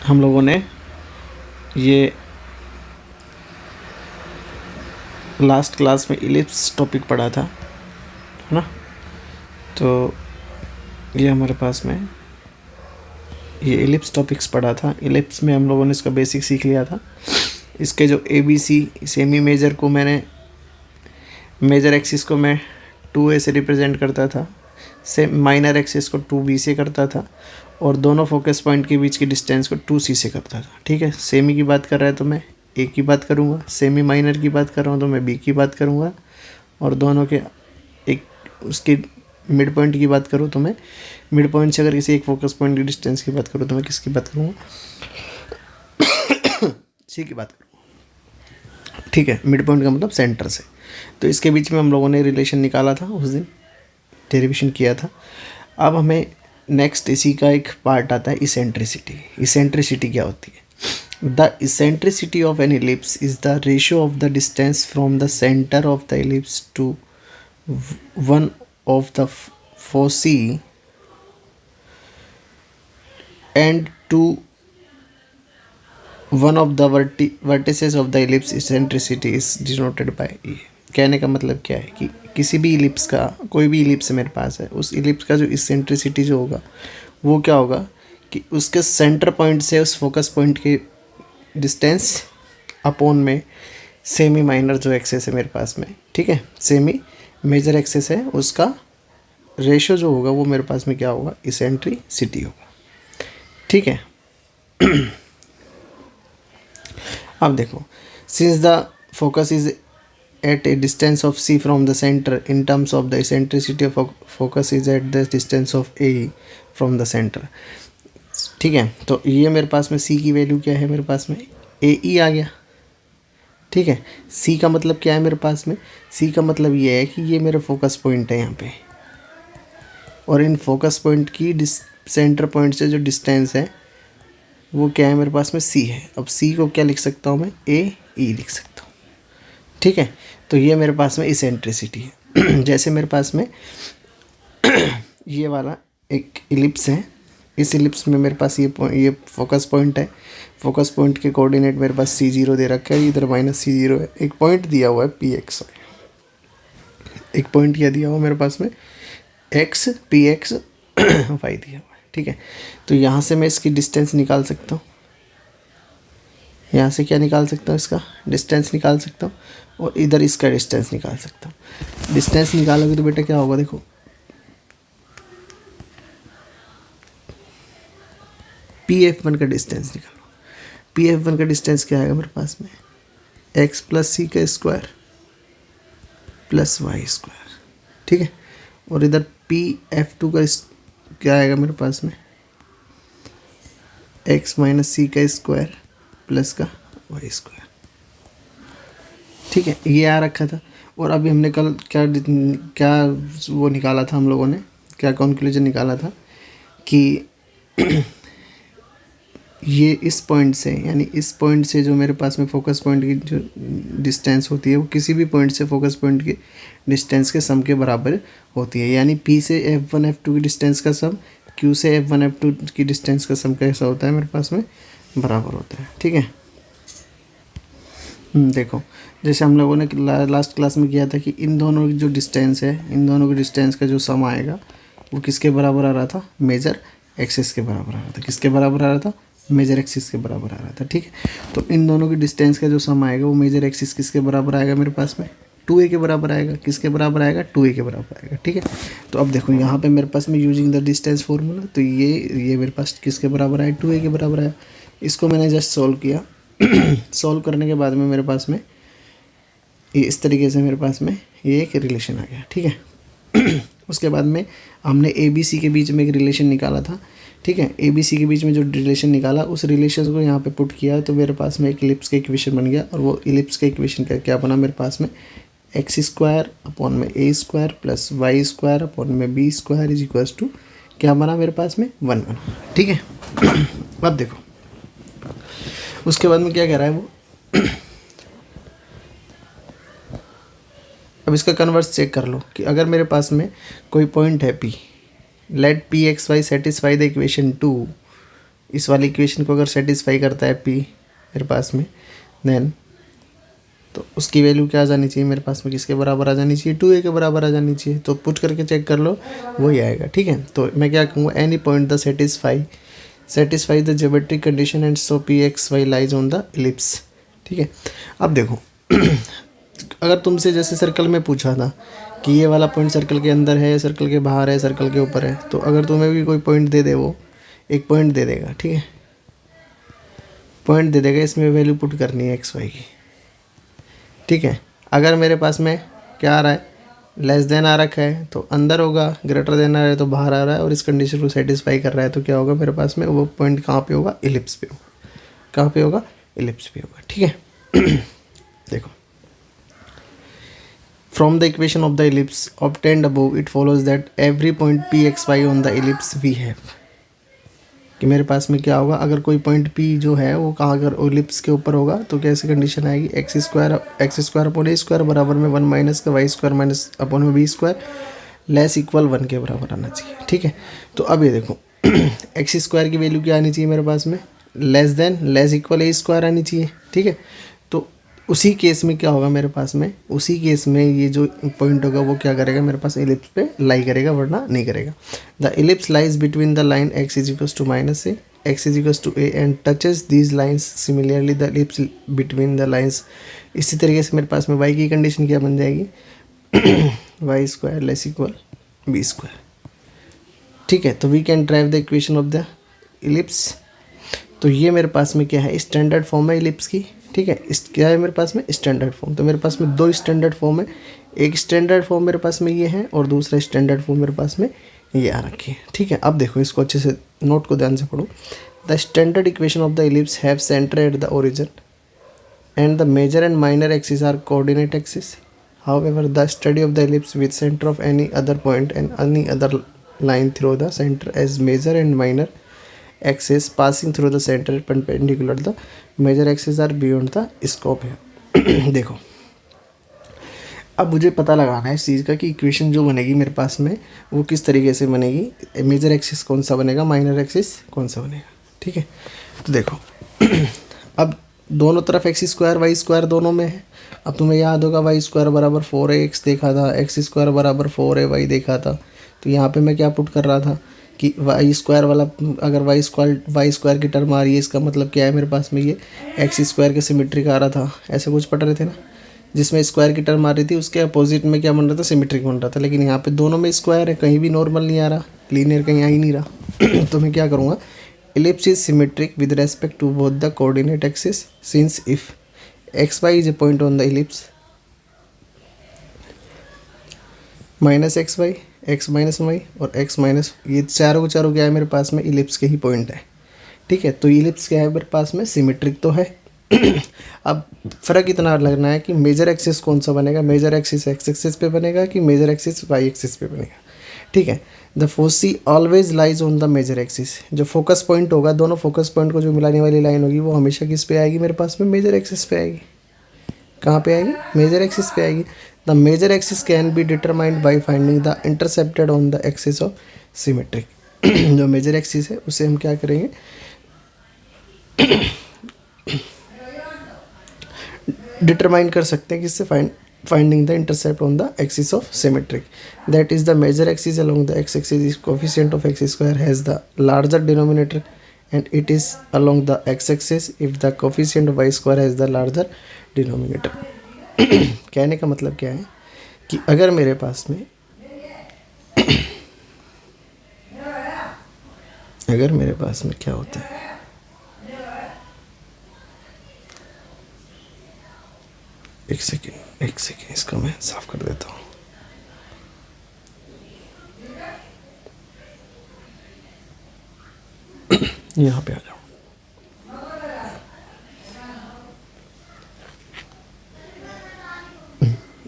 हम लोगों ने ये लास्ट क्लास में इलिप्स टॉपिक पढ़ा था, है ना। तो ये हमारे पास में ये इलिप्स टॉपिक्स पढ़ा था। इलिप्स में हम लोगों ने इसका बेसिक सीख लिया था। इसके जो ABC सेमी मेजर को मैंने मेजर एक्सिस को मैं 2A से रिप्रेजेंट करता था, से माइनर एक्सिस को 2B से करता था, और दोनों फोकस पॉइंट के बीच की डिस्टेंस को 2C से करता था। ठीक है, सेमी की बात कर रहा है तो मैं A की बात करूँगा, सेमी माइनर की बात कर रहा हूँ तो मैं B की बात करूँगा, और दोनों के एक उसके मिड पॉइंट की बात करूँ तो मैं मिड पॉइंट से अगर किसी एक फोकस पॉइंट की डिस्टेंस की बात करूँ तो मैं किसकी बात करूँगा, C की बात करूँगा। ठीक है, मिड पॉइंट का मतलब सेंटर से। तो इसके बीच में हम लोगों ने रिलेशन निकाला था, उस दिन डेरिवेशन किया था। अब हमें नेक्स्ट इसी का एक पार्ट आता है इसेंट्रिसिटी। इसेंट्रिसिटी क्या होती है? The eccentricity of an ellipse is the ratio of the distance from the centre of the ellipse to one of the foci and to one of the vertices of the ellipse eccentricity is denoted by E. कहने का मतलब क्या है कि किसी भी ellipse का, कोई भी इलिप्स मेरे पास है, उस इलिप्स का जो इसेंट्रिसिटी जो होगा वो क्या होगा कि उसके सेंटर पॉइंट से उस फोकस पॉइंट के डिस्टेंस अपॉन में सेमी माइनर जो एक्सेस है मेरे पास में, ठीक है, सेमी मेजर एक्सेस है, उसका रेशियो जो होगा वो मेरे पास में क्या होगा, इसेंट्रिसिटी होगा। ठीक है। अब देखो, since the focus is at a distance of C from the center in terms of the eccentricity of focus is at the distance of A from the center। ठीक है, तो ये मेरे पास में C की वैल्यू क्या है, मेरे पास में AE आ गया। ठीक है, C का मतलब क्या है मेरे पास में, C का मतलब ये है कि ये मेरा फोकस पॉइंट है यहाँ पे, और इन फोकस पॉइंट की सेंटर पॉइंट से जो डिस्टेंस है वो क्या है मेरे पास में C है। अब C को क्या लिख सकता हूँ मैं, AE लिख सकता हूँ। ठीक है, तो ये मेरे पास में इसेंट्रिसिटी है। जैसे मेरे पास में ये वाला एक इलिप्स है, इस इलिप्स में मेरे पास ये फोकस पॉइंट है। फोकस पॉइंट के कोऑर्डिनेट मेरे पास C0 दे रखा है, इधर -C0 है, एक पॉइंट दिया हुआ है PX, एक पॉइंट क्या दिया हुआ मेरे पास में X PX Y दिया हुआ है। ठीक है, तो यहाँ से मैं इसकी डिस्टेंस निकाल सकता हूँ, यहाँ से क्या निकाल सकता हूँ, इसका डिस्टेंस निकाल सकता हूँ, और इधर इसका डिस्टेंस निकाल सकता हूँ। डिस्टेंस निकालोगे तो बेटा क्या होगा, देखो PF1 का डिस्टेंस निकालो। PF1 का डिस्टेंस क्या आएगा मेरे पास में, x + c का स्क्वायर + y स्क्वायर। ठीक है, और इधर PF2 का क्या आएगा मेरे पास में, x - c का स्क्वायर प्लस का y स्क्वायर। ठीक है, ये आ रखा था। और अभी हमने कल क्या वो निकाला था, हम लोगों ने क्या कंक्लूजन निकाला था कि ये इस पॉइंट से, यानी इस पॉइंट से जो मेरे पास में फोकस पॉइंट की जो डिस्टेंस होती है वो किसी भी पॉइंट से फोकस पॉइंट की डिस्टेंस के सम के बराबर होती है। यानी P से F1 F2 की डिस्टेंस का सम Q से F1 F2 की डिस्टेंस का सम कैसा होता है मेरे पास में, बराबर होता है। ठीक है, देखो जैसे हम लोगों ने लास्ट क्लास में किया था कि इन दोनों की जो डिस्टेंस है, इन दोनों की डिस्टेंस का जो सम आएगा वो किसके बराबर आ रहा था, मेजर एक्सिस के बराबर आ रहा था। किसके बराबर आ रहा था, मेजर एक्सिस के बराबर आ रहा था। ठीक है, तो इन दोनों की डिस्टेंस का जो सम आएगा वो मेजर एक्सिस किसके बराबर आएगा मेरे पास में, 2A के बराबर आएगा। किसके बराबर आएगा, 2A के बराबर आएगा। ठीक है, तो अब देखो यहाँ पे मेरे पास में यूजिंग द डिस्टेंस फार्मूला, तो ये मेरे पास किसके बराबर आया, 2A के बराबर आया। इसको मैंने जस्ट सॉल्व किया। सॉल्व करने के बाद में मेरे पास में ये इस तरीके से मेरे पास में ये एक रिलेशन आ गया। ठीक है, उसके बाद में हमने ABC के बीच में एक रिलेशन निकाला था। ठीक है, ABC के बीच में जो रिलेशन निकाला, उस रिलेशन को यहाँ पे पुट किया तो मेरे पास में एक इलिप्स का इक्वेशन बन गया। और वो इलिप्स का इक्वेशन का क्या बना मेरे पास में, x² अपॉन में A² प्लस y² अपॉन में B² इज इक्वल्स टू क्या बना मेरे पास में, 1 बना। ठीक है, अब देखो उसके बाद में क्या कह रहा है वो, अब इसका कन्वर्स चेक कर लो कि अगर मेरे पास में कोई पॉइंट है P, let PXY satisfy the equation 2 इस वाली इक्वेशन को अगर सेटिस्फाई करता है पी मेरे पास में, देन तो उसकी वैल्यू क्या आ जानी चाहिए मेरे पास में, किसके बराबर आ जानी चाहिए, 2a के बराबर आ जानी चाहिए। तो पुट करके चेक कर लो, वही आएगा। ठीक है, तो मैं क्या कहूँगा, any point the satisfy the geometric condition and so P X Y lies on the ellipse. ठीक है, अब देखो अगर तुमसे जैसे सर्कल में पूछा था कि ये वाला पॉइंट सर्कल के अंदर है, सर्कल के बाहर है, सर्कल के ऊपर है, तो अगर तुम्हें भी कोई पॉइंट दे दे, वो एक पॉइंट दे देगा। ठीक है, पॉइंट दे देगा, इसमें वैल्यू पुट करनी है एक्स वाई की। ठीक है, अगर मेरे पास में क्या आ रहा है, लेस देन आ रखा है तो अंदर होगा, ग्रेटर देन आ रहा है तो बाहर आ रहा है, और इस कंडीशन को सेटिस्फाई कर रहा है तो क्या होगा मेरे पास में, वो पॉइंट कहाँ पे होगा, इलिप्स पे होगा। कहाँ पे होगा, इलिप्स पे होगा। ठीक है देखो, from the equation of the ellipse obtained above it follows that every point P X Y on the ellipse we have, कि मेरे पास में क्या होगा, अगर कोई पॉइंट P जो है वो कहाँ, अगर इलिप्स के ऊपर होगा तो कैसी कंडीशन आएगी, एक्स स्क्वायर अपॉन ए स्क्वायर बराबर में 1 माइनस का वाई स्क्वायर माइनस अपॉन में बी स्क्वायर लेस इक्वल 1 के बराबर आना चाहिए। ठीक है, तो अब ये देखो एक्स स्क्वायर की वैल्यू क्या आनी चाहिए मेरे पास में, लेस देन लेस इक्वल ए स्क्वायर आनी चाहिए। ठीक है, तो उसी केस में क्या होगा मेरे पास में, उसी केस में ये जो पॉइंट होगा वो क्या करेगा मेरे पास, इलिप्स पे लाई करेगा, वरना नहीं करेगा। The ellipse lies between the line X is equals to minus A, X is equals to A and touches these lines similarly the ellipse between the lines. इसी तरीके से मेरे पास में वाई की कंडीशन क्या बन जाएगी Y square less equal B square. ठीक है, तो we can derive the equation of the ellipse. तो ये मेरे पास में क्या है, स्टैंडर्ड फॉर्म है इलिप्स की। ठीक है, इस क्या है मेरे पास में, स्टैंडर्ड फॉर्म। तो मेरे पास में दो स्टैंडर्ड फॉर्म है, एक स्टैंडर्ड फॉर्म मेरे पास में ये है और दूसरा स्टैंडर्ड फॉर्म मेरे पास में ये आ रखी है। ठीक है, अब देखो इसको अच्छे से नोट को ध्यान से पढ़ो। The standard equation of the ellipse have centre at the origin and the major and minor axis are coordinate axis. However the study of the ellipse with centre of any other point and any other line through the center as major and minor axis passing through the center perpendicular the major axis are beyond the scope है देखो, अब मुझे पता लगाना है इस चीज़ का कि इक्वेशन जो बनेगी मेरे पास में वो किस तरीके से बनेगी, मेजर एक्सिस कौन सा बनेगा, माइनर एक्सिस कौन सा बनेगा। ठीक है, तो देखो अब दोनों तरफ एक्स स्क्वायर वाई स्क्वायर दोनों में है। अब तुम्हें याद होगा वाई स्क्वायर बराबर 4ax देखा था, एक्स स्क्वायर बराबर 4ay देखा था। तो यहाँ पे मैं क्या पुट कर रहा था कि वाई स्क्वायर वाला, अगर वाई स्क्वायर की टर्म आ रही है, इसका मतलब क्या है मेरे पास में ये एक्स स्क्वायर के सिमेट्रिक आ रहा था, ऐसे कुछ पढ़ रहे थे ना, जिसमें स्क्वायर की टर्म आ रही थी उसके अपोजिट में क्या बन रहा था, सिमेट्रिक बन रहा था। लेकिन यहाँ पे दोनों में स्क्वायर है, कहीं भी नॉर्मल नहीं आ रहा, लीनियर कहीं आ ही नहीं रहा तो मैं क्या करूँगा, ellipse is symmetric with respect to both the coordinate axis since if xy is a point on the ellipse minus xy x minus y और x माइनस, ये चारों के चारों क्या है मेरे पास में, इलिप्स के ही पॉइंट है। ठीक है, तो इलिप्स क्या है मेरे पास में, सिमेट्रिक तो है अब फ़र्क इतना लगना है कि मेजर एक्सिस कौन सा बनेगा, मेजर एक्सिस एक्स एक्सिस पे बनेगा कि मेजर एक्सिस वाई एक्सिस पे बनेगा। ठीक है, the foci always lies on the major axis. जो फोकस पॉइंट होगा, दोनों फोकस पॉइंट को जो मिलाने वाली लाइन होगी वो हमेशा किस पे आएगी मेरे पास में, मेजर एक्सिस पे आएगी। कहाँ पे आएगी, मेजर एक्सिस पे आएगी। The major axis can be determined by finding the intercepted on the axis of symmetric जो मेजर एक्सिस है उसे हम क्या करेंगे डिटरमाइन कर सकते हैं किससे, finding the intercept on the axis of symmetric, that is the major axis along the x-axis is coefficient of x square has the larger denominator and it is along the x-axis if the coefficient of y square has the larger denominator कहने का मतलब क्या है कि अगर मेरे पास में क्या होता है, एक सेकेंड इसका मैं साफ कर देता हूँ। यहाँ पे आ जाओ,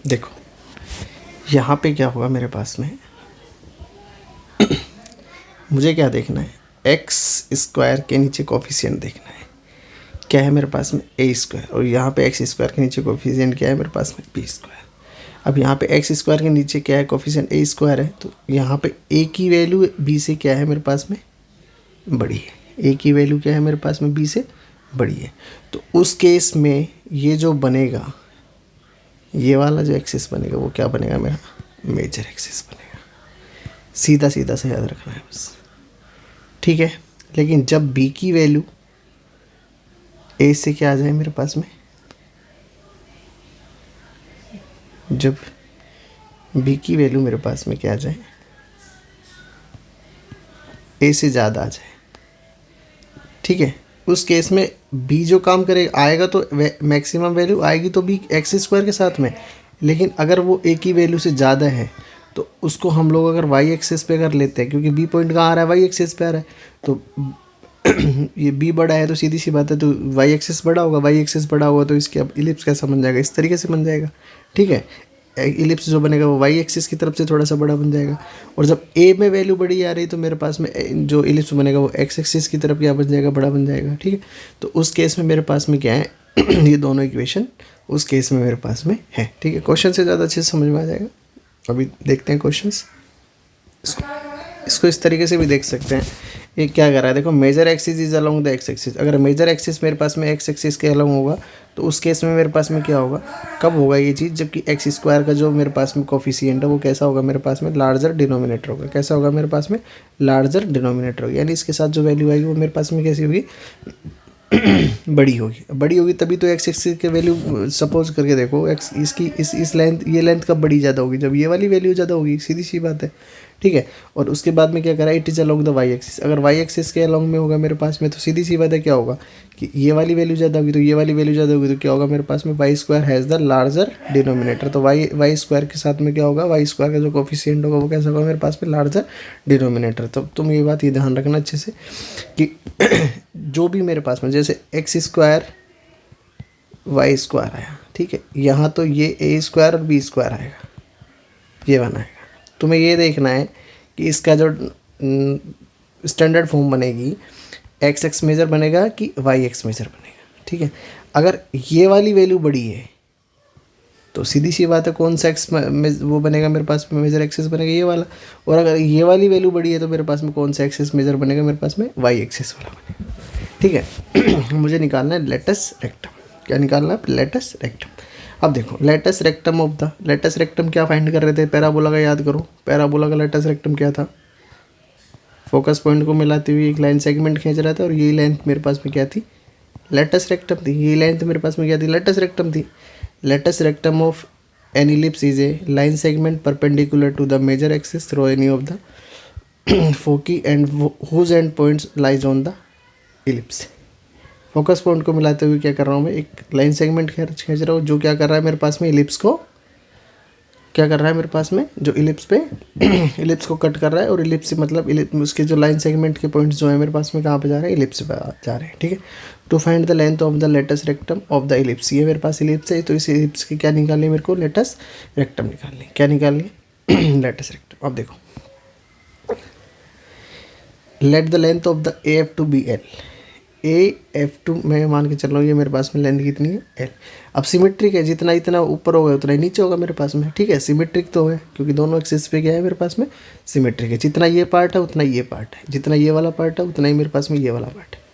देखो यहाँ पे क्या होगा मेरे पास में मुझे क्या देखना है, एक्स स्क्वायर के नीचे कोफिशिएंट देखना है, क्या है मेरे पास में ए स्क्वायर, और यहाँ पे एक्स स्क्वायर के नीचे कोफिशिएंट क्या है मेरे पास में बी स्क्वायर। अब यहाँ पे एक्स स्क्वायर के नीचे क्या है, कोफिशिएंट ए स्क्वायर है, तो यहाँ पे ए की वैल्यू बी से क्या है मेरे पास में बड़ी है, ए की वैल्यू क्या है मेरे पास में बी से बड़ी है। तो उस केस में ये जो बनेगा, ये वाला जो एक्सिस बनेगा वो क्या बनेगा, मेरा मेजर एक्सिस बनेगा। सीधा सीधा से याद रखना है बस, ठीक है। लेकिन जब बी की वैल्यू ए से क्या आ जाए मेरे पास में, जब बी की वैल्यू मेरे पास में क्या आ जाए, ए से ज़्यादा आ जाए, ठीक है, उस केस में बी जो काम करेगा आएगा तो मैक्सिमम वैल्यू आएगी तो बी एक्स स्क्वायर के साथ में। लेकिन अगर वो ए की वैल्यू से ज़्यादा है तो उसको हम लोग अगर वाई एक्सिस पे कर लेते हैं, क्योंकि बी पॉइंट कहाँ आ रहा है, वाई एक्सिस पे आ रहा है, तो ये बी बड़ा है तो सीधी सी बात है तो वाई एक्सिस बड़ा होगा, वाई एक्सिस बड़ा होगा तो इसके अब इलिप्स कैसा बन जाएगा, इस तरीके से बन जाएगा, ठीक है। इलिप्स जो बनेगा वो वाई एक्सिस की तरफ से थोड़ा सा बड़ा बन जाएगा। और जब ए में वैल्यू बड़ी आ रही तो मेरे पास में जो इलिप्स बनेगा वो एक्स एक्सिस की तरफ क्या बन जाएगा, बड़ा बन जाएगा, ठीक है। तो उस केस में मेरे पास में क्या है ये दोनों इक्वेशन उस केस में मेरे पास में है, ठीक है। क्वेश्चन से ज़्यादा अच्छे से समझ में आ जाएगा। अभी देखते हैं क्वेश्चंस। इसको इस तरीके से भी देख सकते हैं। ये क्या कर रहा है, देखो major axis is along the X axis. अगर मेजर एक्सिस मेरे पास में एक्स एक्सिस के अलोंग होगा तो उस केस में मेरे पास में क्या होगा, कब होगा ये चीज़, जबकि एक्स स्क्वायर का जो मेरे पास में कोफिशिएंट है वो कैसा होगा, मेरे पास में लार्जर डिनोमिनेटर होगा। कैसा होगा मेरे पास में, लार्जर डिनोमिनेटर होगा, यानी इसके साथ जो वैल्यू आएगी वो मेरे पास में कैसी होगी बड़ी होगी। बड़ी होगी तभी तो एक्स एक्सिस के वैल्यू सपोज करके देखो, एक्स इसकी इस लेंथ, ये लेंथ कब बड़ी ज़्यादा होगी, जब ये वाली वैल्यू ज़्यादा होगी, सीधी सी बात है, ठीक है। और उसके बाद में क्या करा, it is along the Y axis. अगर वाई एक्सिस के अलोंग में होगा मेरे पास में तो सीधी सी बात है क्या होगा कि ये वाली वैल्यू ज़्यादा होगी तो ये वाली वैल्यू ज़्यादा होगी तो क्या होगा मेरे पास में, Y square has the larger denominator. तो वाई स्क्वायर के साथ में क्या होगा, वाई स्क्वायर का जो कोफिशिएंट होगा वो कैसा होगा मेरे पास में, लार्जर डिनोमिनेटर। तो तुम ये बात ये ध्यान रखना अच्छे से कि जो भी मेरे पास में, जैसे एक्स स्क्वायर वाई स्क्वायर आया, ठीक है, यहाँ तो ये ए स्क्वायर और बी स्क्वायर आएगा, ये बनाएगा। तुम्हें ये देखना है कि इसका जो स्टैंडर्ड फॉर्म बनेगी, एक्स एक्स मेजर बनेगा कि वाई एक्स मेजर बनेगा, ठीक है। अगर ये वाली वैल्यू बड़ी है तो सीधी सी बात है कौन सा एक्स वो बनेगा मेरे पास में, मेजर एक्सिस बनेगा ये वाला। और अगर ये वाली वैल्यू बड़ी है तो मेरे पास में कौन सा एक्सिस मेजर बनेगा, मेरे पास में वाई एक्सिस वाला बनेगा, ठीक है। मुझे निकालना है लेटस रेक्टम। क्या निकालना है, लेटस रेक्टम। अब देखो latus rectum of the, latus rectum क्या फाइंड कर रहे थे, पैराबोला का याद करो। पैराबोला का लेटस रेक्टम क्या था, फोकस पॉइंट को मिलाती हुई एक लाइन सेगमेंट खींच रहा था और ये लेंथ मेरे पास में क्या थी, लेटस रेक्टम थी। ये लेंथ मेरे पास में क्या थी, लेटस रेक्टम थी। Latus rectum of an ellipse is a line segment perpendicular to the major axis through any of the foci and whose end points lies on the ellipse. Focus point को मिलाते हुए क्या कर रहा हूँ मैं, एक लाइन सेगमेंट खींच रहा हूँ जो क्या कर रहा है मेरे पास में, इलिप्स को क्या कर रहा है मेरे पास में, जो इलिप्स पे इलिप्स को कट कर रहा है। और इलिप्स से मतलब उसके जो लाइन सेगमेंट के पॉइंट्स जो है मेरे पास में कहाँ पे जा रहे हैं, इलिप्स पे जा रहे हैं, ठीक है। To find the length of the latus rectum of the ellipse, ये मेरे पास इलिप्स है तो इस इलिप्स की क्या निकालनी है मेरे को, लेटस रेक्टम निकालनी है। क्या निकालनी है लेटस रेक्टम। अब देखो, let the length of the A F two B L. A F two मैं मान के चल रहा हूँ ये मेरे पास में लेंथ कितनी है, एल। अब सिमेट्रिक है, जितना इतना ऊपर होगा उतना ही नीचे होगा मेरे पास में, ठीक है। सिमेट्रिक तो है क्योंकि दोनों एक्सिस पे क्या है मेरे पास में, सिमेट्रिक है। जितना ये पार्ट है उतना ये पार्ट है, जितना ये वाला पार्ट है उतना ही मेरे पास में ये वाला पार्ट है।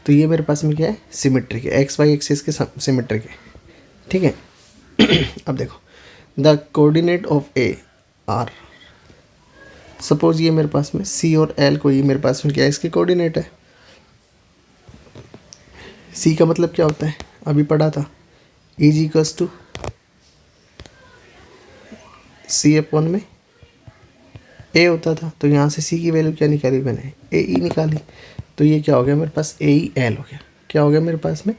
तो ये मेरे पास में क्या है, सिमेट्रिक है, एक्स वाई एक्सिस के सिमेट्रिक है, ठीक है। अब देखो, the coordinate of A R, suppose ये मेरे पास में सी और एल को, ये मेरे पास में क्या है, इसके कोऑर्डिनेट है। सी का मतलब क्या होता है, अभी पढ़ा था, is equals to C upon में ए होता था। तो यहाँ से सी की वैल्यू क्या निकाली मैंने, ए ई निकाली। तो ये क्या हो गया मेरे पास, ए ई एल हो गया। क्या हो गया मेरे पास में,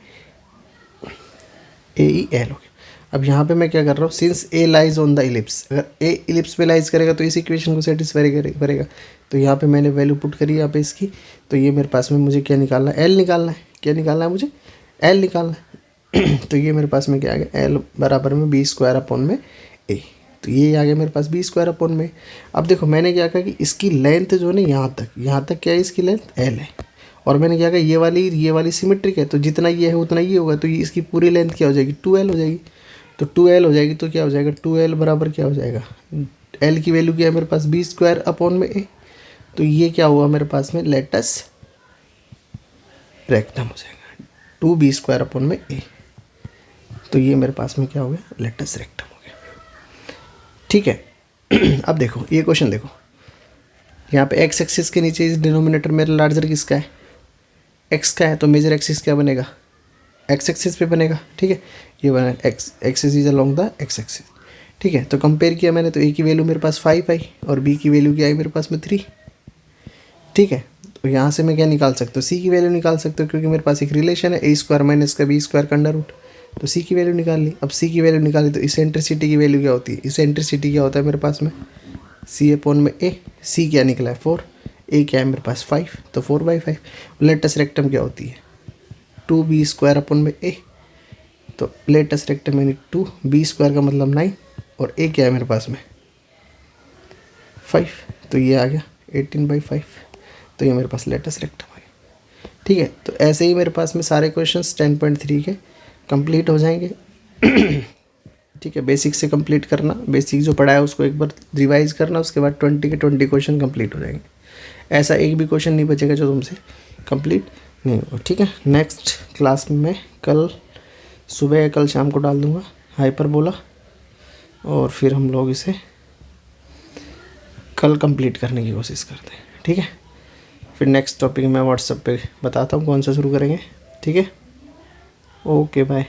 ए ई एल हो गया। अब यहाँ पे मैं क्या कर रहा हूँ, since A lies on the ellipse, अगर ए इलिप्स पे लाइज करेगा तो इस इक्वेशन को सेटिस्फाई करेगा। तो यहाँ पे मैंने वैल्यू पुट करी यहाँ पे इसकी। तो ये मेरे पास में मुझे क्या निकालना है, एल निकालना है। क्या निकालना है मुझे, एल निकालना है। तो ये मेरे पास में क्या आ गया, एल बराबर में बी स्क्वायर अपॉन में ए। तो ये आ गया मेरे पास बी स्क्वायर अपॉन में। अब देखो मैंने क्या कहा कि इसकी लेंथ जो है ना यहाँ तक क्या है, इसकी लेंथ एल है। और मैंने क्या कहा ये वाली सिमेट्रिक है, तो जितना ये है उतना ये होगा। तो ये इसकी पूरी लेंथ क्या हो जाएगी, 2L हो जाएगी। तो 2L हो जाएगी तो क्या हो जाएगा, 2L बराबर क्या हो जाएगा, L की वैल्यू क्या है मेरे पास, बी स्क्वायर अपॉन में ए। तो ये क्या हुआ मेरे पास में, लेटस रेक्टम हो जाएगा 2b² अपॉन में a। तो ये मेरे पास में क्या हो गया, लेटस रेक्टम हो गया। ठीक है। अब देखो ये क्वेश्चन देखो, यहाँ पे एक्स एक्सिस के नीचे इस डिनोमिनेटर में लार्जर किसका है, एक्स का है, तो मेजर एक्सिस क्या बनेगा, एक्स एक्सिस पे बनेगा। ठीक है, ये बना x axis is along the X axis. ठीक है, तो कंपेयर किया मैंने, तो ए की वैल्यू मेरे पास 5 आई और बी की वैल्यू क्या आई मेरे पास में 3। ठीक है, तो यहाँ से मैं क्या निकाल सकता हूँ, सी की वैल्यू निकाल सकता हूँ, क्योंकि मेरे पास एक रिलेशन है a² माइनस का b² का अंडर रूट। तो सी की वैल्यू निकाल ली। अब सी की वैल्यू निकाली तो इसेंट्रिसिटी की वैल्यू क्या होती है, इसेंट्रिसिटी क्या होता है मेरे पास में c अपॉन में a। सी क्या निकला है 4, a क्या है मेरे पास 5, तो 4/5। लेटस रेक्टम क्या होती है 2b² अपॉन में a। तो लेटस रेक्टम यानी 2b² का मतलब 9 और a क्या है मेरे पास में 5, तो ये आ गया 18/5। तो ये मेरे पास लेटस रेक्टम है। ठीक है, तो ऐसे ही मेरे पास में सारे क्वेश्चंस 10.3 के कंप्लीट हो जाएंगे। ठीक है, बेसिक से कंप्लीट करना, बेसिक जो पढ़ा है उसको एक बार रिवाइज करना, उसके बाद 20 के 20 क्वेश्चन कंप्लीट हो जाएंगे। ऐसा एक भी क्वेश्चन नहीं बचेगा जो तुमसे कंप्लीट नहीं होगा। ठीक है, नेक्स्ट क्लास में मैं कल सुबह या कल शाम को डाल दूँगा हाइपरबोला, और फिर हम लोग इसे कल कंप्लीट करने की कोशिश करते हैं। ठीक है, फिर नेक्स्ट टॉपिक मैं व्हाट्सएप पे बताता हूँ कौन सा शुरू करेंगे। ठीक है, ओके बाय।